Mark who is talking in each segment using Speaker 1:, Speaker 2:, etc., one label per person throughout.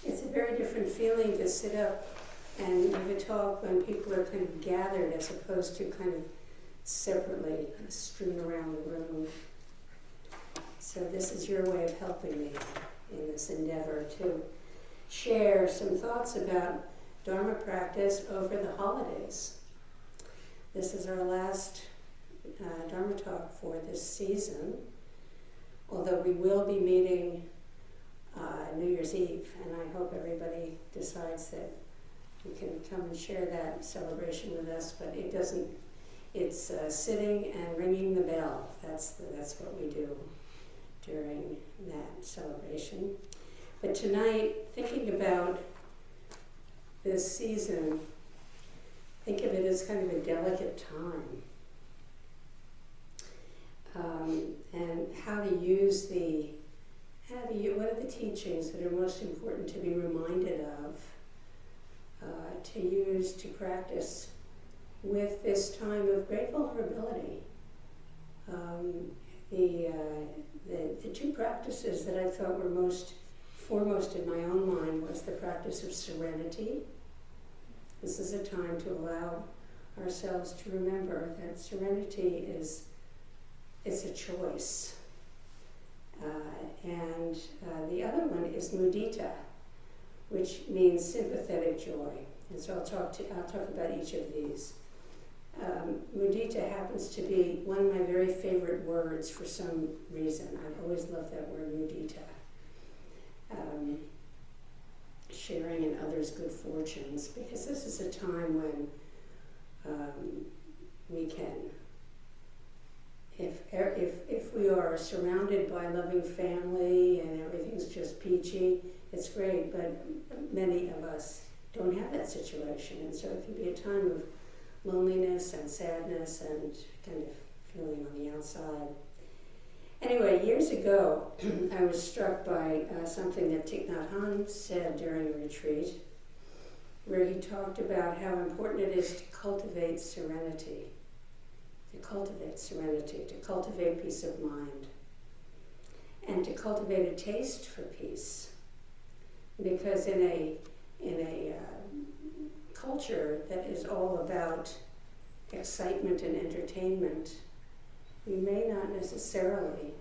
Speaker 1: It's a very different feeling to sit up and give a talk when people are kind of gathered as opposed to kind of separately strewn around the room. So this is your way of helping me in this endeavor to share some thoughts about Dharma practice over the holidays. This is our last Dharma talk for this season, although we will be meeting New Year's Eve, and I hope everybody decides that you can come and share that celebration with us, but it doesn't, it's sitting and ringing the bell. That's what we do during that celebration. But tonight, thinking about this season, think of it as kind of a delicate time. And how to use what are the teachings that are most important to be reminded of, to use to practice with this time of great vulnerability. The two practices that I thought were most foremost in my own mind was the practice of serenity. This is a time to allow ourselves to remember that serenity is a choice. And the other one is mudita, which means sympathetic joy. And so I'll talk about each of these. Mudita happens to be one of my very favorite words for some reason. I've always loved that word, mudita. Sharing in others' good fortunes, because this is a time when we can, if we are surrounded by loving family and everything's just peachy, it's great, but many of us don't have that situation, and so it can be a time of loneliness and sadness and kind of feeling on the outside. Anyway, years ago, I was struck by something that Thich Nhat Hanh said during a retreat, where he talked about how important it is to cultivate serenity, to cultivate peace of mind, and to cultivate a taste for peace. Because in a culture that is all about excitement and entertainment, we may not necessarily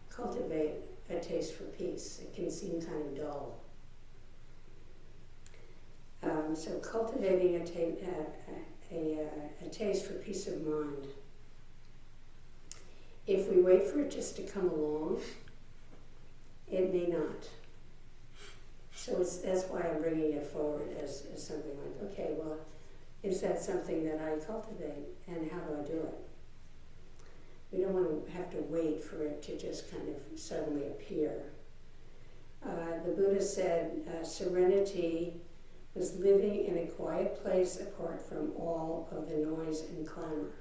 Speaker 1: cultivate a taste for peace. It can seem kind of dull. So cultivating a taste for peace of mind. If we wait for it just to come along, it may not. So that's why I'm bringing it forward as something like, okay, well, is that something that I cultivate, and how do I do it? We don't want to have to wait for it to just kind of suddenly appear. The Buddha said serenity was living in a quiet place apart from all of the noise and clamor.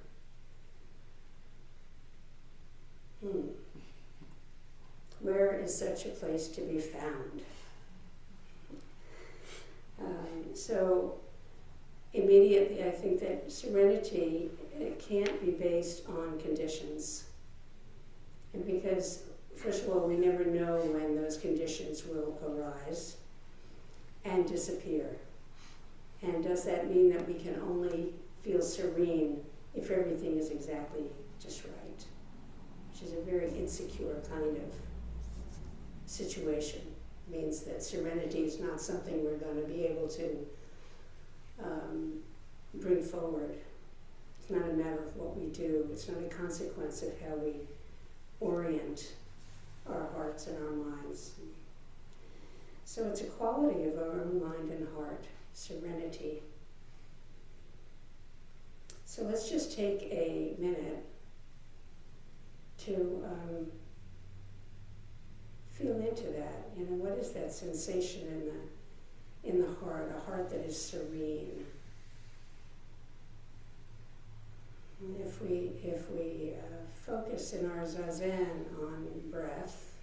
Speaker 1: Where is such a place to be found? So immediately I think that serenity, it can't be based on conditions. And because, first of all, we never know when those conditions will arise and disappear. And does that mean that we can only feel serene if everything is exactly just right? Which is a very insecure kind of situation. It means that serenity is not something we're going to be able to bring forward. It's not a matter of what we do. It's not a consequence of how we orient our hearts and our minds. So it's a quality of our own mind and heart, serenity. So let's just take a minute to feel into that. You know, what is that sensation in the heart? A heart that is serene. And if we focus in our zazen on breath,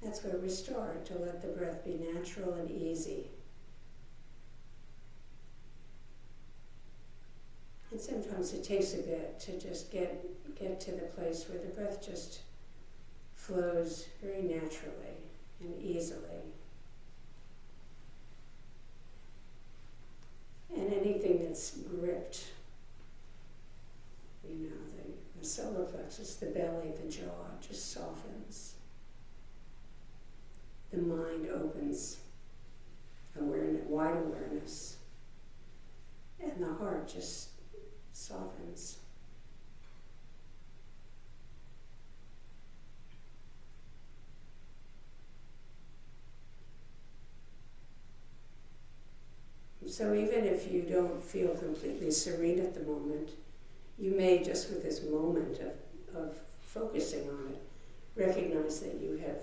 Speaker 1: that's where we start, to let the breath be natural and easy. And sometimes it takes a bit to just get to the place where the breath just flows very naturally and easily. And anything that's gripped, the solar plexus, the belly, the jaw, just softens. The mind opens, wide awareness, and the heart just softens. So even if you don't feel completely serene at the moment, you may, just with this moment of focusing on it, recognize that you have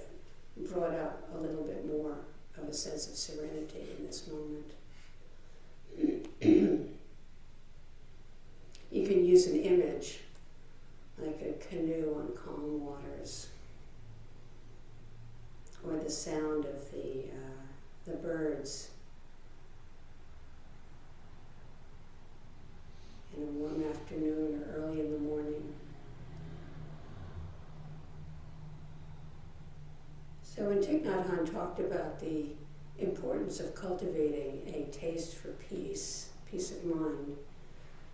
Speaker 1: brought up a little bit more of a sense of serenity in this moment. You can use an image, like a canoe on calm waters, or the sound of the birds in a warm afternoon or early in the morning. So when Thich Nhat Hanh talked about the importance of cultivating a taste for peace of mind,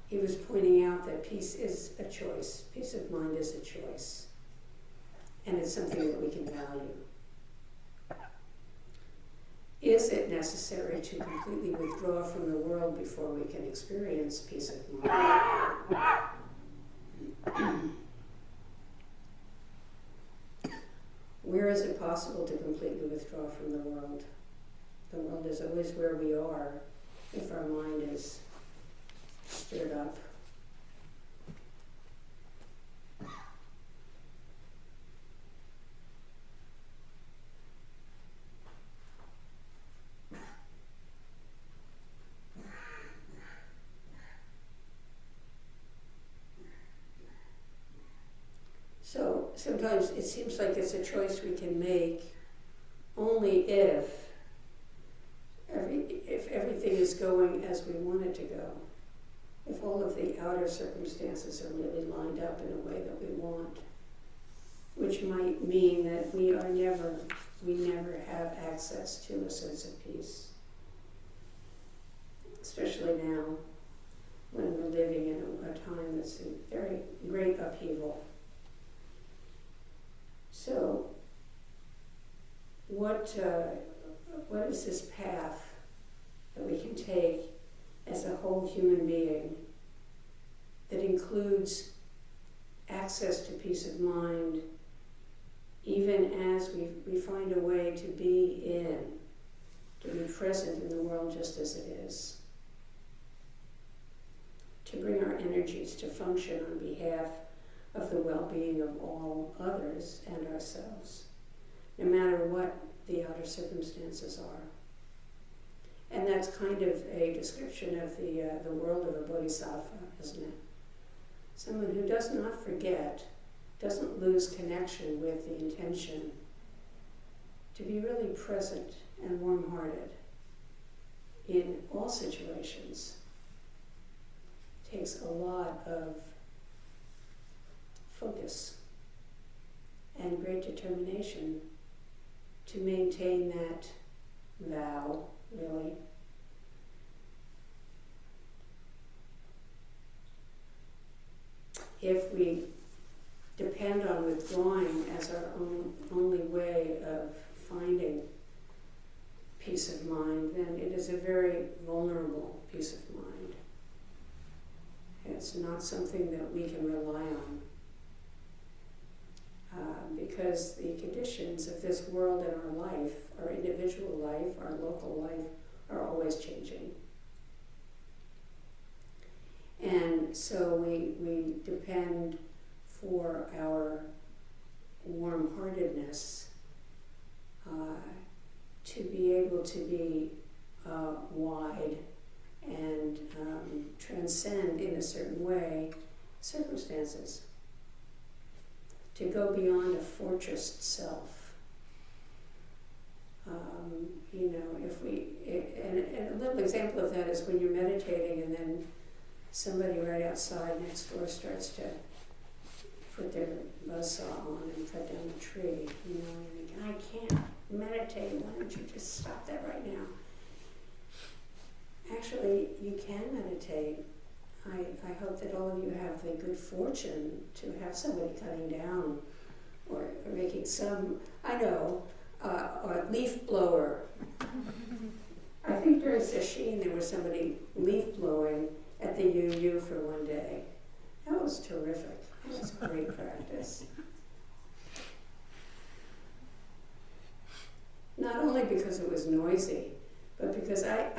Speaker 1: he was pointing out that peace is a choice. Peace of mind is a choice. And it's something that we can value. Is it necessary to completely withdraw from the world before we can experience peace of mind? Where is it possible to completely withdraw from the world? The world is always where we are if our mind is stirred up. So sometimes it seems like it's a choice we can make only if everything is going as we want it to go. If all of the outer circumstances are really lined up in a way that we want, which might mean that we never have access to a sense of peace. Especially now, when we're living in a time that's in very great upheaval. So, what is this path that we can take as a whole human being that includes access to peace of mind, even as we find a way to be present in the world just as it is, to bring our energies to function on behalf of the well-being of all others and ourselves, no matter what the outer circumstances are. And that's kind of a description of the world of a bodhisattva, isn't it? Someone who does not forget, doesn't lose connection with the intention to be really present and warm-hearted in all situations. Takes a lot of focus and great determination to maintain that vow, really. If we depend on withdrawing as our only way of finding peace of mind, then it is a very vulnerable peace of mind. It's not something that we can rely on. Because the conditions of this world and our life, our individual life, our local life, are always changing. And so we depend for our warm-heartedness to be able to be wide and transcend in a certain way circumstances. To go beyond a fortressed self. And a little example of that is when you're meditating and then somebody right outside next door starts to put their buzzsaw on and cut down a tree, you know, and you think, I can't meditate, why don't you just stop that right now? Actually, you can meditate. I hope that all of you have the good fortune to have somebody cutting down or making some, I know, a leaf blower. I think during Sesshin there was somebody leaf blowing at the UU for one day. That was terrific. That was great practice. Not only because it was noisy, but because I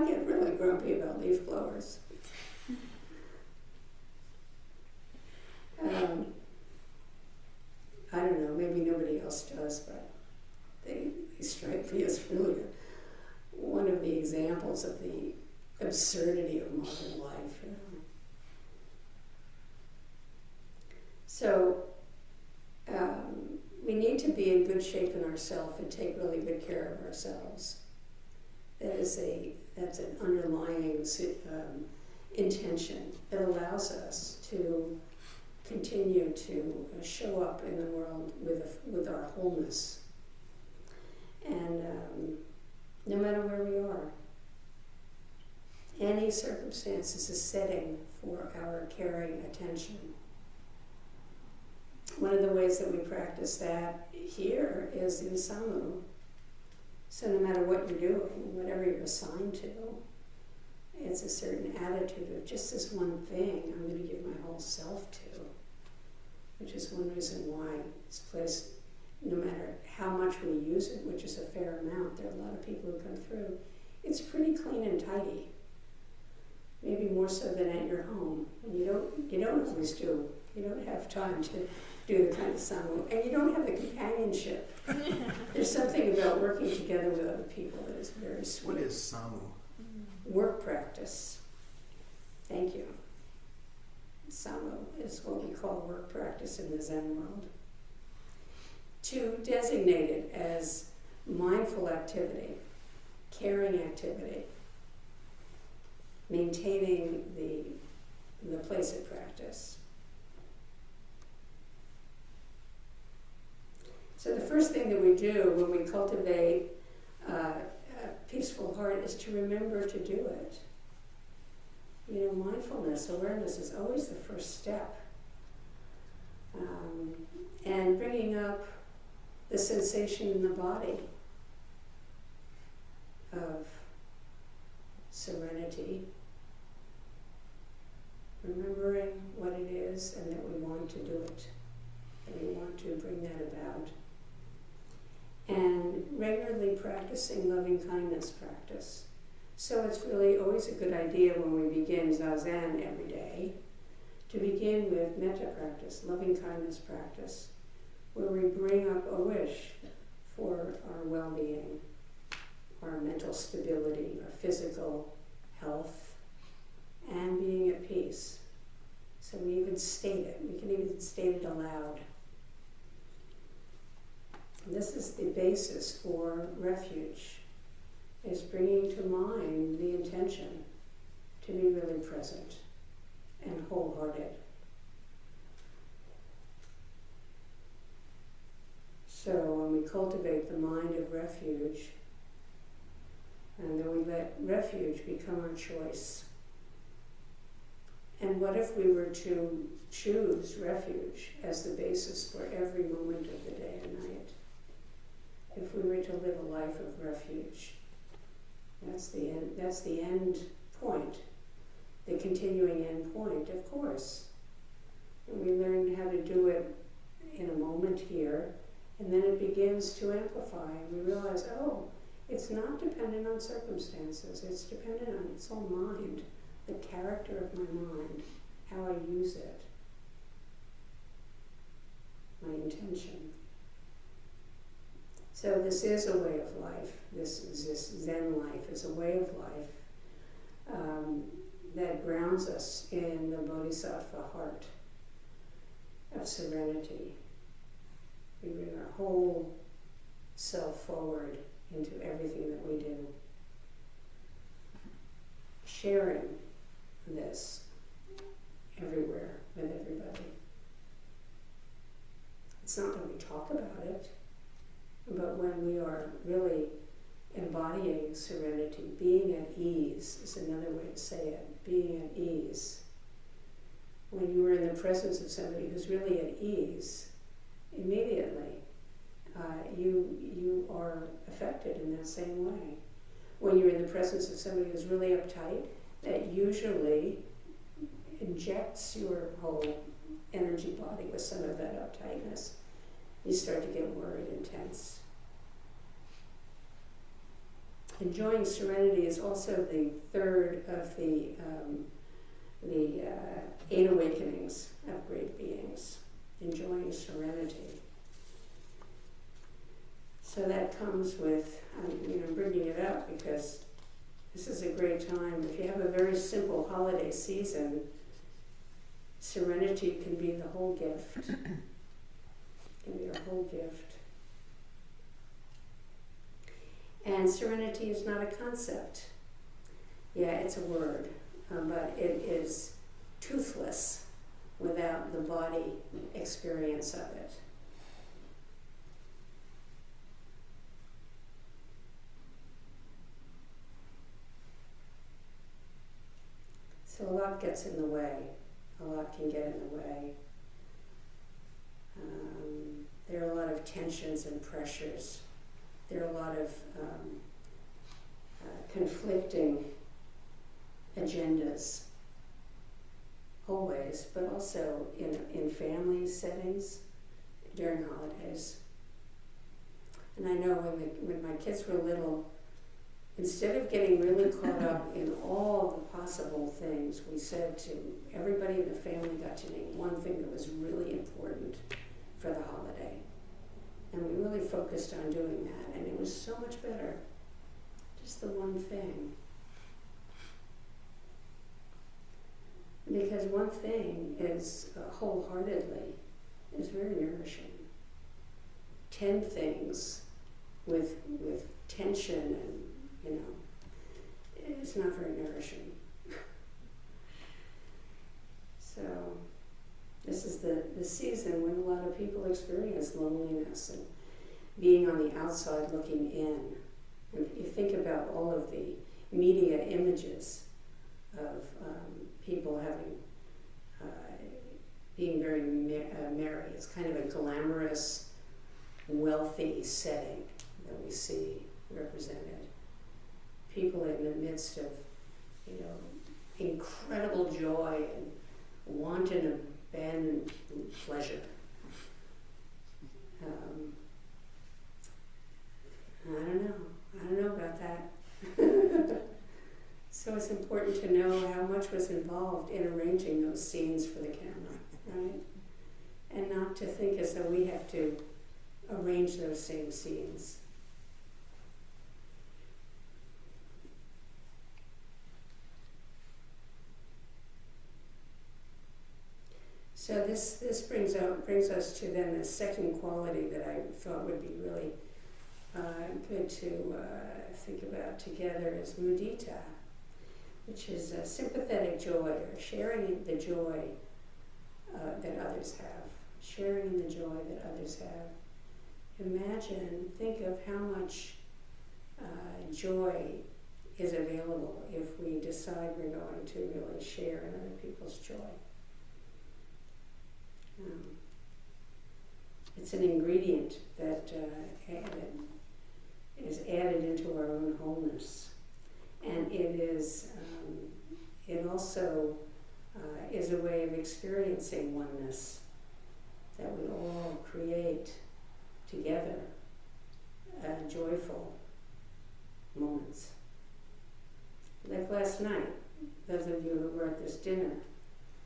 Speaker 1: get really grumpy about leaf blowers. I don't know, maybe nobody else does, but they strike me as really one of the examples of the absurdity of modern life. You know? So we need to be in good shape in ourselves and take really good care of ourselves. That's an underlying intention that allows us to continue to show up in the world with our wholeness. And no matter where we are, any circumstance is a setting for our caring attention. One of the ways that we practice that here is in Samu. So no matter what you're doing, whatever you're assigned to, it's a certain attitude of just this one thing I'm going to give my whole self to, which is one reason why this place, no matter how much we use it, which is a fair amount, there are a lot of people who come through, it's pretty clean and tidy. Maybe more so than at your home. And you don't always do. You don't have time to do the kind of samu, and you don't have the companionship. There's something about working together with other people that is very sweet.
Speaker 2: What is samu?
Speaker 1: Work practice. Thank you. Samu is what we call work practice in the Zen world. To designate it as mindful activity, caring activity, maintaining the place of practice. So the first thing that we do when we cultivate a peaceful heart is to remember to do it. You know, mindfulness, awareness is always the first step. And bringing up the sensation in the body of serenity, remembering what it is and that we want to do it, that we want to bring that about. And regularly practicing loving kindness practice. So it's really always a good idea when we begin Zazen every day to begin with metta practice, loving kindness practice, where we bring up a wish for our well-being, our mental stability, our physical health, and being at peace. So we even state it. We can even state it aloud. And this is the basis for refuge, is bringing to mind the intention to be really present and wholehearted. So when we cultivate the mind of refuge, and then we let refuge become our choice. And what if we were to choose refuge as the basis for every moment of the day and night? If we were to live a life of refuge, that's the end point, the continuing end point, of course. And we learn how to do it in a moment here, and then it begins to amplify, and we realize, oh, it's not dependent on circumstances, it's dependent on its own mind, the character of my mind, how I use it, my intention. So this is a way of life. This Zen life is a way of life that grounds us in the Bodhisattva heart of serenity. We bring our whole self forward into everything that we do. Sharing this everywhere with everybody. It's not that we talk about it, but when we are really embodying serenity, being at ease is another way to say it, being at ease. When you are in the presence of somebody who's really at ease, immediately you are affected in that same way. When you're in the presence of somebody who's really uptight, that usually injects your whole energy body with some of that uptightness. You start to get worried and tense. Enjoying serenity is also the third of the 8 awakenings of great beings. Enjoying serenity. So that comes with, I'm bringing it up because this is a great time. If you have a very simple holiday season, serenity can be the whole gift. It can be a whole gift. And serenity is not a concept. Yeah, it's a word, but it is toothless without the body experience of it. So a lot gets in the way. A lot can get in the way. There are a lot of tensions and pressures. There are a lot of conflicting agendas, always, but also in family settings during holidays. And I know when my kids were little, instead of getting really caught up in all the possible things, we said to everybody in the family got to name one thing that was really important for the holiday. And we really focused on doing that, and it was so much better. Just the one thing. Because one thing is wholeheartedly is very nourishing. 10 things with tension and, it's not very nourishing. So this is the season when a lot of people experience loneliness and being on the outside looking in. And you think about all of the media images of people having, being very merry. It's kind of a glamorous, wealthy setting that we see represented. People in the midst of, incredible joy and wanton abandoned pleasure. I don't know about that. So it's important to know how much was involved in arranging those scenes for the camera, right? And not to think as though we have to arrange those same scenes. So this brings us to then the second quality that I thought would be really good to think about together is mudita, which is a sympathetic joy, or sharing the joy that others have, sharing in the joy that others have. Think of how much joy is available if we decide we're going to really share in other people's joy. It's an ingredient that is added into our own wholeness, and it also is a way of experiencing oneness that we all create together, joyful moments. Like last night, those of you who were at this dinner,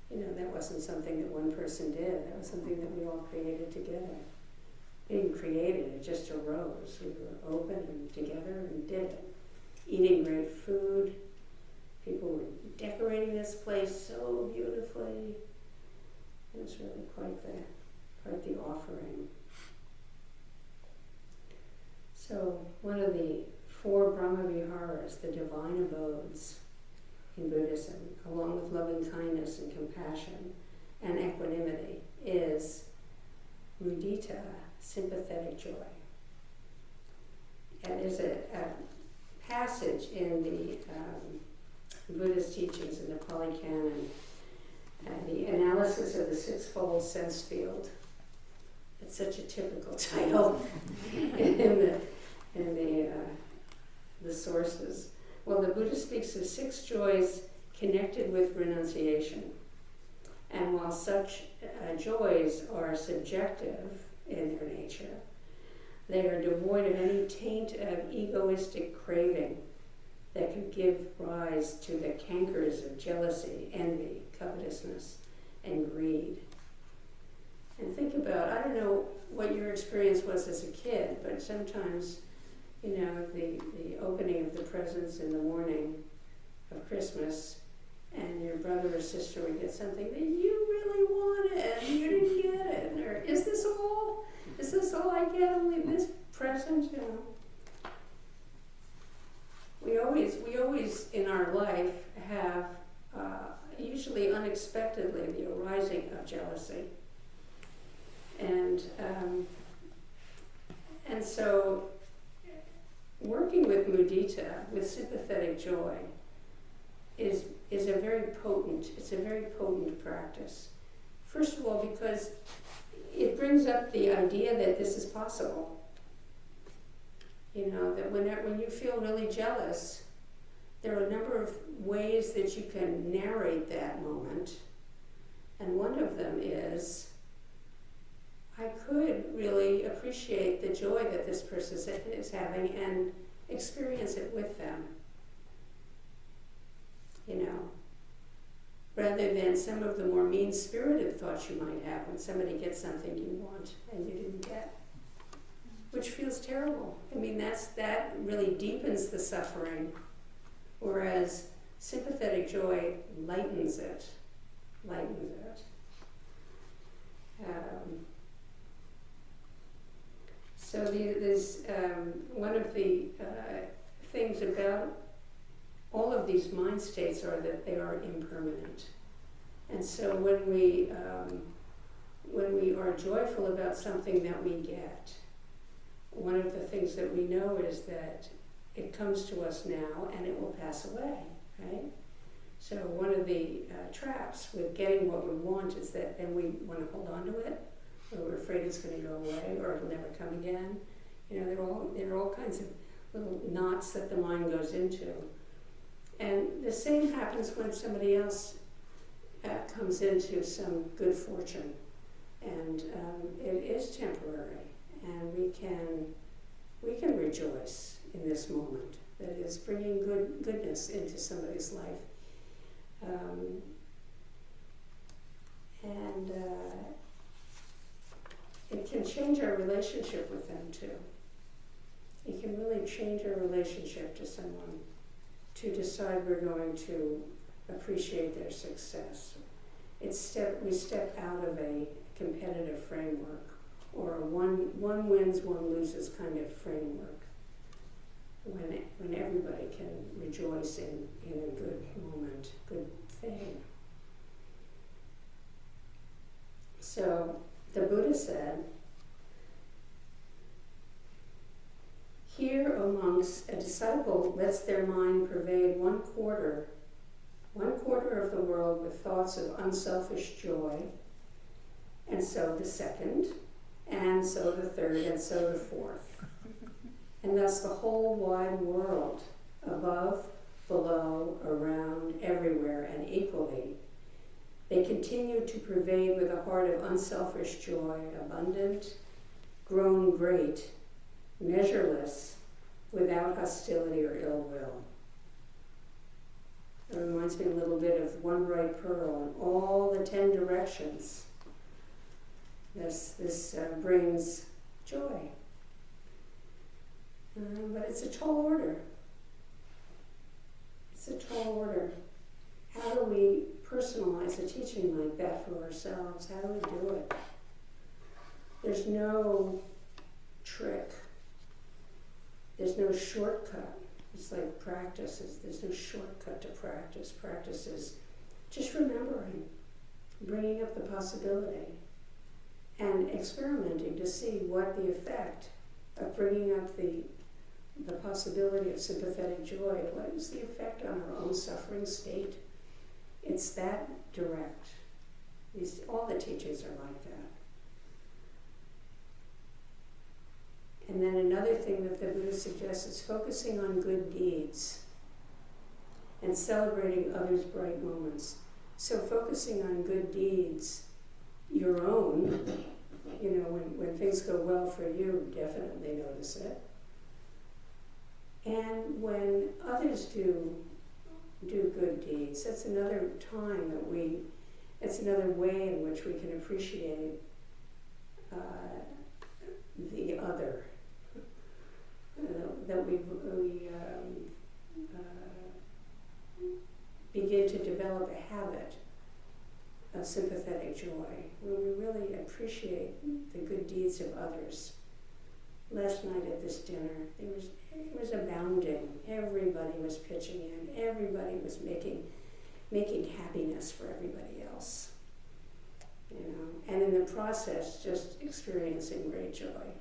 Speaker 1: that wasn't something that one person did. That was something that we all created together. We didn't create it, it just arose. We were open and together and did it. Eating great food. People were decorating this place so beautifully. It was really quite the offering. So one of the 4 Brahma Viharas, the divine abodes, in Buddhism, along with loving kindness and compassion and equanimity, is mudita, sympathetic joy. And there's a passage in the Buddhist teachings in the Pali Canon, the analysis of the sixfold sense field. It's such a typical title in the sources. Well, the Buddha speaks of 6 joys connected with renunciation. And while such joys are subjective in their nature, they are devoid of any taint of egoistic craving that could give rise to the cankers of jealousy, envy, covetousness, and greed. And think about, I don't know what your experience was as a kid, but sometimes, you know, the opening of the presents in the morning of Christmas, and your brother or sister would get something that you really wanted and you didn't get it, or is this all I get, only this present, you know? We always in our life have, usually unexpectedly, the arising of jealousy. And so working with mudita, with sympathetic joy, is a very potent practice. First of all, because it brings up the idea that this is possible. You know, that when you feel really jealous, there are a number of ways that you can narrate that moment. And one of them is, I could really appreciate the joy that this person is having and experience it with them. You know, rather than some of the more mean-spirited thoughts you might have when somebody gets something you want and you didn't get, which feels terrible. I mean, that really deepens the suffering, whereas sympathetic joy lightens it. So there's one of the things about all of these mind states are that they are impermanent. And so when we are joyful about something that we get, one of the things that we know is that it comes to us now and it will pass away, right? So one of the traps with getting what we want is that then we want to hold on to it, or we're afraid it's going to go away, or it'll never come again. You know, there are all kinds of little knots that the mind goes into. And the same happens when somebody else comes into some good fortune. And it is temporary. And we can rejoice in this moment. That is bringing goodness into somebody's life. And it can change our relationship with them too. It can really change our relationship to someone to decide we're going to appreciate their success. We step out of a competitive framework or a one wins, one loses kind of framework when everybody can rejoice in a good moment, good thing. So the Buddha said, here, O monks, a disciple lets their mind pervade one quarter of the world with thoughts of unselfish joy, and so the second, and so the third, and so the fourth. And thus the whole wide world, above, below, around, everywhere, and equally, they continue to pervade with a heart of unselfish joy, abundant, grown great, measureless, without hostility or ill will. It reminds me a little bit of one bright pearl in all the 10 directions. This brings joy. But it's a tall order. It's a tall order. How do we personalize a teaching like that for ourselves? How do we do it? There's no trick. There's no shortcut. It's like practice. There's no shortcut to practice. Practice is just remembering, bringing up the possibility, and experimenting to see what the effect of bringing up the possibility of sympathetic joy, what is the effect on our own suffering state? It's that direct. All the teachings are like that. And then another thing that the Buddha suggests is focusing on good deeds and celebrating others' bright moments. So focusing on good deeds, your own, when things go well for you, definitely notice it. And when others do good deeds, that's another time it's another way in which we can appreciate the other. That we begin to develop a habit of sympathetic joy, when we really appreciate the good deeds of others. Last night at this dinner, it was abounding. Everybody was pitching in. Everybody was making happiness for everybody else. And in the process, just experiencing great joy.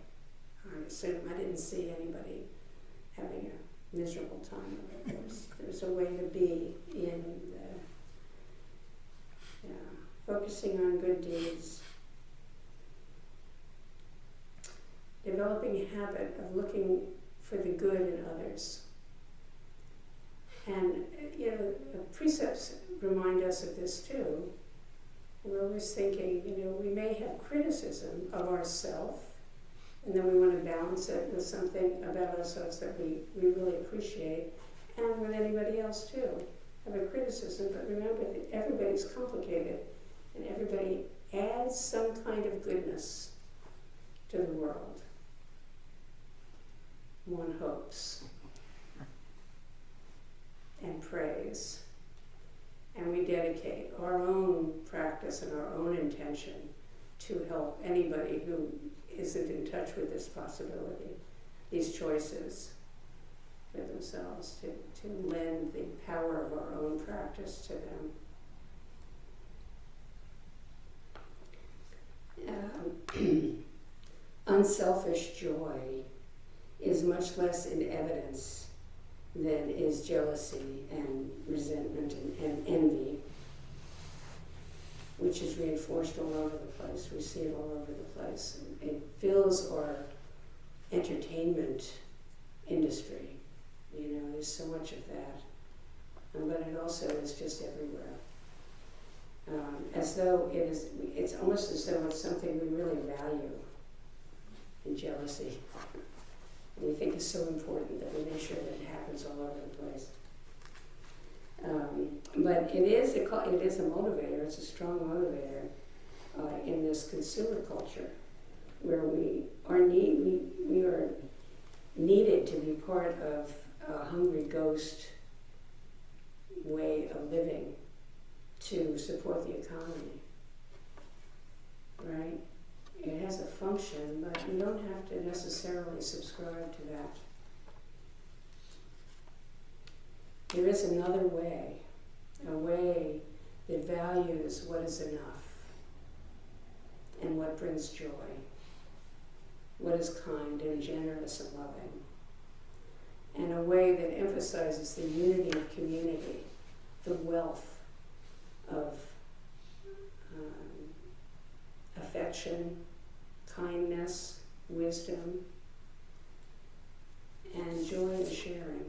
Speaker 1: I assume I didn't see anybody having a miserable time of it. There's a way to be in focusing on good deeds. Developing a habit of looking for the good in others. And, the precepts remind us of this too. We're always thinking, we may have criticism of ourselves, and then we want to balance it with something about ourselves that we really appreciate, and with anybody else too. Have a criticism, but remember that everybody's complicated, and everybody adds some kind of goodness to the world. One hopes and prays. And we dedicate our own practice and our own intention to help anybody who isn't in touch with this possibility, these choices for themselves, to lend the power of our own practice to them. Unselfish joy is much less in evidence than is jealousy and resentment and envy, which is reinforced all over the place. We see it all over the place. It fills our entertainment industry. There's so much of that. But it also is just everywhere. As though it's almost as though it's something we really value in jealousy. We think is so important that we make sure that it happens all over the place. But it is a motivator. It's a strong motivator in this consumer culture, where we are needed to be part of a hungry ghost way of living to support the economy. Right? It has a function, but you don't have to necessarily subscribe to that. There is another way, a way that values what is enough and what brings joy, what is kind and generous and loving, and a way that emphasizes the unity of community, the wealth of affection, kindness, wisdom, and joy in sharing.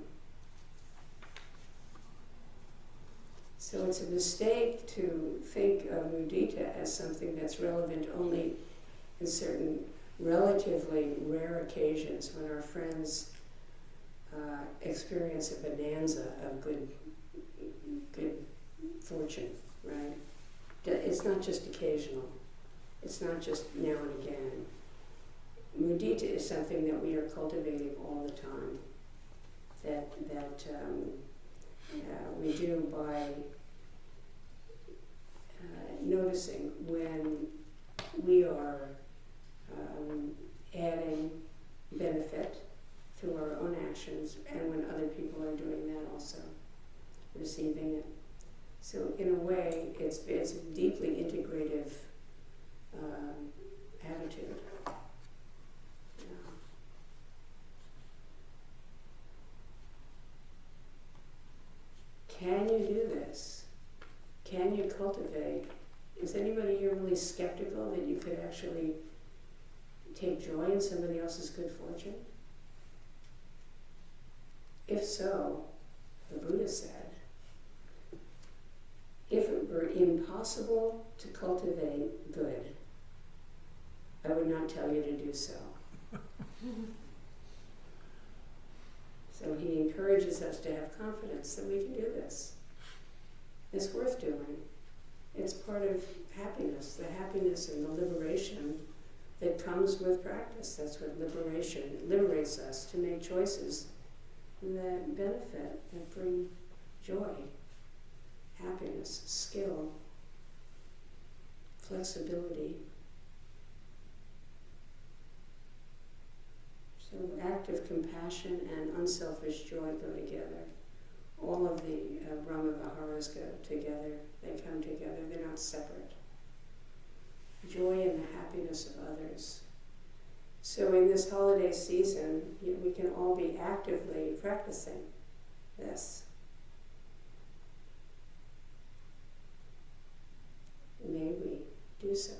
Speaker 1: So it's a mistake to think of mudita as something that's relevant only in certain relatively rare occasions when our friends experience a bonanza of good fortune, right? It's not just occasional. It's not just now and again. Mudita is something that we are cultivating all the time. That we do by noticing when we are adding benefit through our own actions, and when other people cultivate. Is anybody here really skeptical that you could actually take joy in somebody else's good fortune? If so, the Buddha said, if it were impossible to cultivate good, I would not tell you to do so. So he encourages us to have confidence that we can do this. It's worth doing. It's part of happiness, the happiness and the liberation that comes with practice. That's what liberation, it liberates us to make choices that benefit, that bring joy, happiness, skill, flexibility. So active compassion and unselfish joy go together. All of the Brahma Viharas go together. They come together. They're not separate. Joy in the happiness of others. So in this holiday season, we can all be actively practicing this. May we do so.